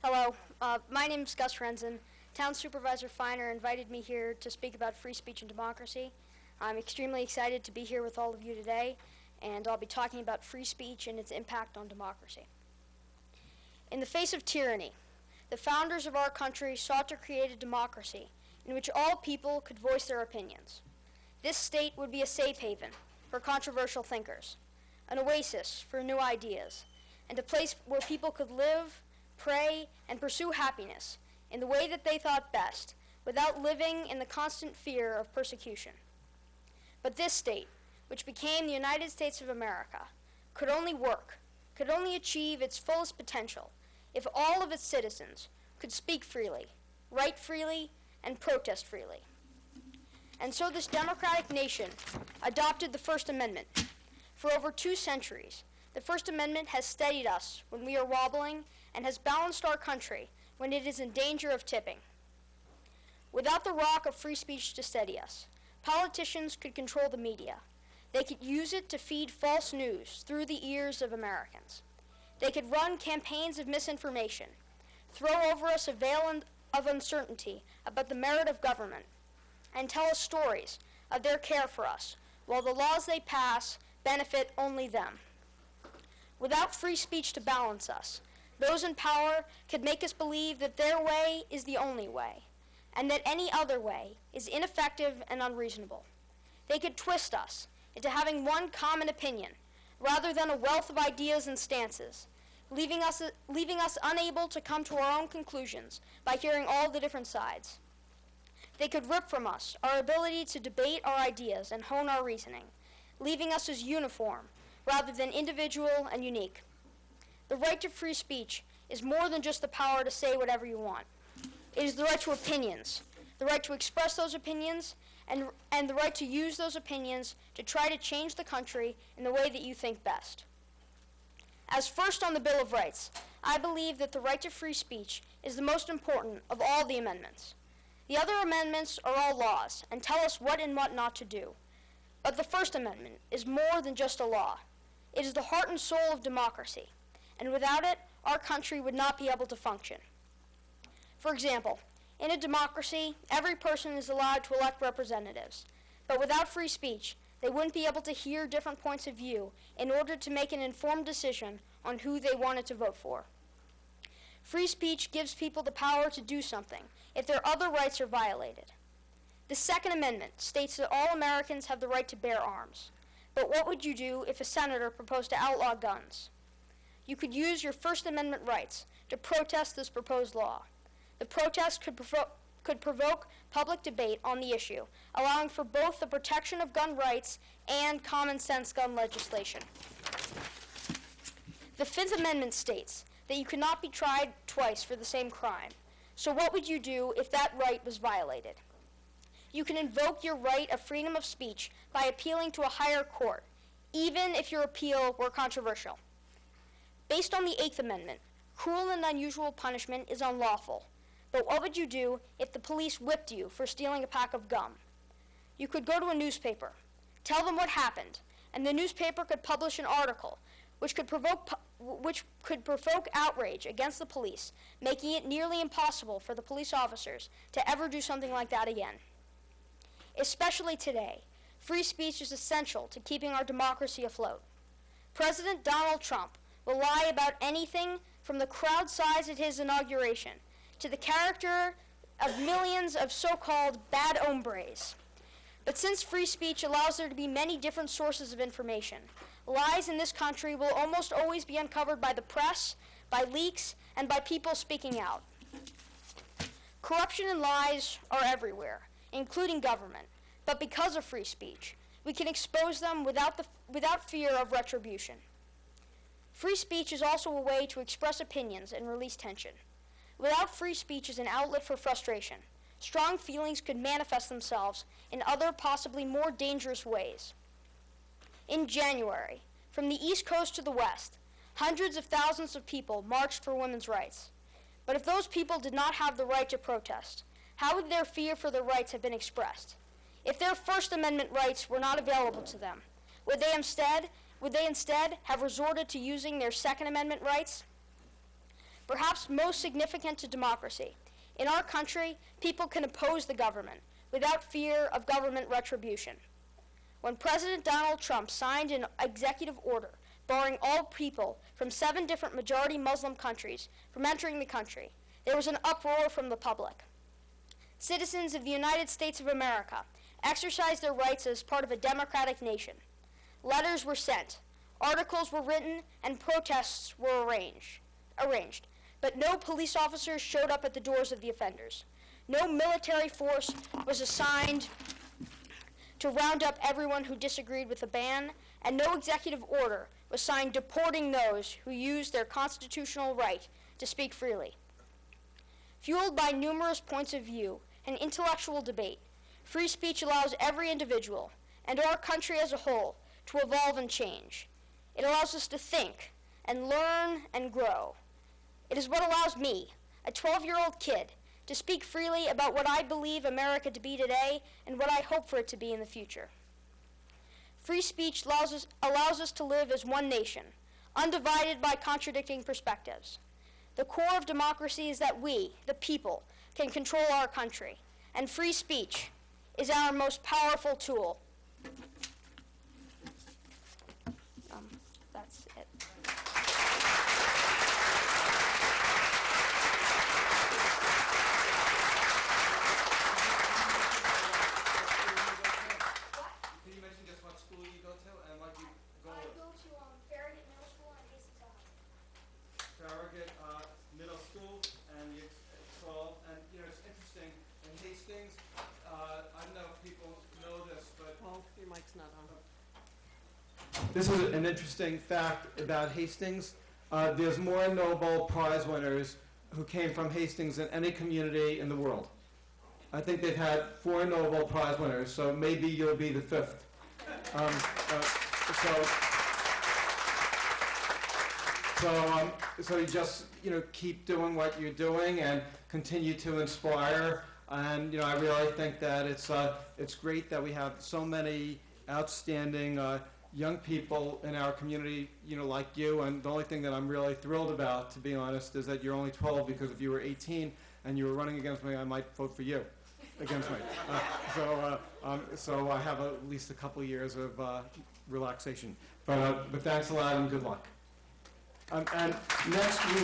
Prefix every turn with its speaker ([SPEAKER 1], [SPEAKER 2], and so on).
[SPEAKER 1] Hello, my name is Gus Renzin. Town Supervisor Feiner invited me here to speak about free speech and democracy. I'm extremely excited to be here with all of you today, and I'll be talking about free speech and its impact on democracy. In the face of tyranny, the founders of our country sought to create a democracy in which all people could voice their opinions. This state would be a safe haven for controversial thinkers, an oasis for new ideas, and a place where people could live, pray, and pursue happiness in the way that they thought best, without living in the constant fear of persecution. But this state, which became the United States of America, could only achieve its fullest potential if all of its citizens could speak freely, write freely, and protest freely. And so this democratic nation adopted the First Amendment. For over 2 centuries, the First Amendment has steadied us when we are wobbling and has balanced our country when it is in danger of tipping. Without the rock of free speech to steady us, politicians could control the media. They could use it to feed false news through the ears of Americans. They could run campaigns of misinformation, throw over us a veil of uncertainty about the merit of government, and tell us stories of their care for us, while the laws they pass benefit only them. Without free speech to balance us, those in power could make us believe that their way is the only way, and that any other way is ineffective and unreasonable. They could twist us into having one common opinion, rather than a wealth of ideas and stances, leaving us unable to come to our own conclusions by hearing all the different sides. They could rip from us our ability to debate our ideas and hone our reasoning, leaving us as uniform rather than individual and unique. The right to free speech is more than just the power to say whatever you want. It is the right to opinions, the right to express those opinions, and the right to use those opinions to try to change the country in the way that you think best. As first on the Bill of Rights, I believe that the right to free speech is the most important of all the amendments. The other amendments are all laws and tell us what and what not to do. But the First Amendment is more than just a law. It is the heart and soul of democracy, and without it, our country would not be able to function. For example, in a democracy, every person is allowed to elect representatives, but without free speech, they wouldn't be able to hear different points of view in order to make an informed decision on who they wanted to vote for. Free speech gives people the power to do something if their other rights are violated. The Second Amendment states that all Americans have the right to bear arms. But what would you do if a senator proposed to outlaw guns? You could use your First Amendment rights to protest this proposed law. The protest could provoke public debate on the issue, allowing for both the protection of gun rights and common sense gun legislation. The Fifth Amendment states that you could not be tried twice for the same crime. So what would you do if that right was violated? You can invoke your right of freedom of speech by appealing to a higher court, even if your appeal were controversial. Based on the Eighth Amendment, cruel and unusual punishment is unlawful. But what would you do if the police whipped you for stealing a pack of gum? You could go to a newspaper, tell them what happened, and the newspaper could publish an article which could provoke outrage against the police, making it nearly impossible for the police officers to ever do something like that again. Especially today, free speech is essential to keeping our democracy afloat. President Donald Trump will lie about anything from the crowd size at his inauguration to the character of millions of so-called bad hombres. But since free speech allows there to be many different sources of information, lies in this country will almost always be uncovered by the press, by leaks, and by people speaking out. Corruption and lies are everywhere, including government, but because of free speech, we can expose them without fear of retribution. Free speech is also a way to express opinions and release tension. Without free speech as an outlet for frustration, strong feelings could manifest themselves in other, possibly more dangerous ways. In January, from the East Coast to the West, hundreds of thousands of people marched for women's rights. But if those people did not have the right to protest, how would their fear for their rights have been expressed? If their First Amendment rights were not available to them, would they instead have resorted to using their Second Amendment rights? perhaps most significant to democracy. In our country, people can oppose the government without fear of government retribution. When President Donald Trump signed an executive order barring all people from 7 different majority Muslim countries from entering the country, there was an uproar from the public. Citizens of the United States of America exercised their rights as part of a democratic nation. Letters were sent, articles were written, and protests were arranged. But no police officers showed up at the doors of the offenders. No military force was assigned to round up everyone who disagreed with the ban, and no executive order was signed deporting those who used their constitutional right to speak freely. Fueled by numerous points of view and intellectual debate, free speech allows every individual and our country as a whole to evolve and change. It allows us to think and learn and grow. It is what allows me, a 12-year-old kid, to speak freely about what I believe America to be today and what I hope for it to be in the future. Free speech allows us to live as one nation, undivided by contradicting perspectives. The core of democracy is that we, the people, can control our country, and free speech is our most powerful tool. That's it.
[SPEAKER 2] Can you mention just what school you go to and what you go
[SPEAKER 1] I
[SPEAKER 2] with?
[SPEAKER 1] go to Farragut Middle School and Hastings.
[SPEAKER 2] Farragut Middle School and the 12, and it's interesting. In Hastings, I don't know if people know this, but
[SPEAKER 3] Your mic's not on.
[SPEAKER 2] this is an interesting fact about Hastings. There's more Nobel Prize winners who came from Hastings than any community in the world. I think they've had 4 Nobel Prize winners, so maybe you'll be the 5th. So you just keep doing what you're doing and continue to inspire. And I really think that it's great that we have so many outstanding young people in our community, like you. And the only thing that I'm really thrilled about, to be honest, is that you're only 12, because if you were 18 and you were running against me, I might vote for you against me. So I have at least a couple years of relaxation. But thanks a lot and good luck. And next we